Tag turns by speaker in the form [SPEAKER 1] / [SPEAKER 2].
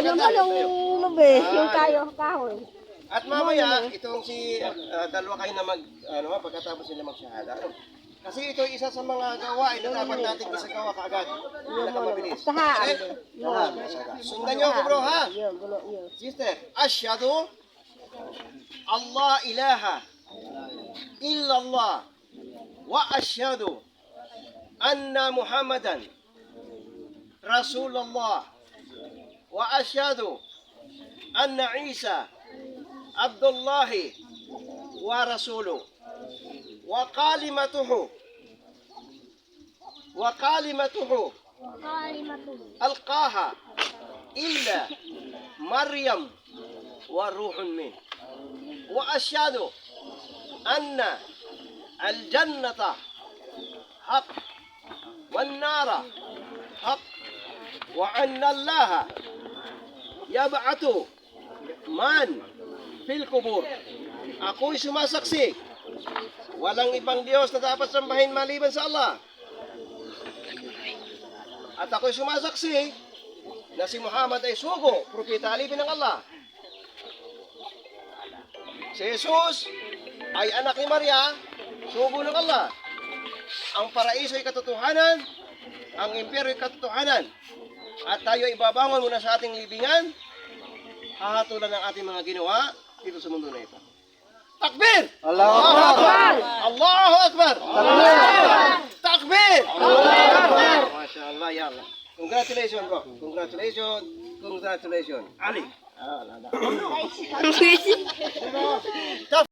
[SPEAKER 1] Yung anong lubi, yung kahoy.
[SPEAKER 2] At mamaya, itong si dalawa kayo na pagkatapos nila magsyahada. Kasi ito isa sa mga gawain na dapat natin isagawa kaagad. Pinakamabilis.
[SPEAKER 1] Tahaan.
[SPEAKER 2] Sundan niyo ako bro ha. Sister, asyhadu Allah ilaha illallah wa asyhadu anna Muhammadan Rasulullah wa asyhadu anna Isa Abdullahi wa Rasuluh wa kalimatuhu alqaha illa Maryam wa ruhun min wa asyhadu anna al-jannata haq wan nara haq wa anna Allah yab'atu man fil kubur. Ako'y sumasaksi, walang ibang Diyos na dapat sambahin maliban sa Allah. At ako'y sumasaksi na si Muhammad ay sugo, propeta alipin ng Allah. Si Jesus ay anak ni Maria, sugo ng Allah. Ang paraiso ay katotohanan, ang impyerno ay katotohanan. At tayo ay babangon muna sa ating libingan, hahatulan ng ating mga ginawa dito sa mundo na ito. Takbir!
[SPEAKER 1] Allahu Akbar!
[SPEAKER 2] Allahu Akbar! Takbir!
[SPEAKER 1] Allahu Akbar!
[SPEAKER 2] MashaAllah, ya Allah. Congratulations bro. Congratulations. Ali.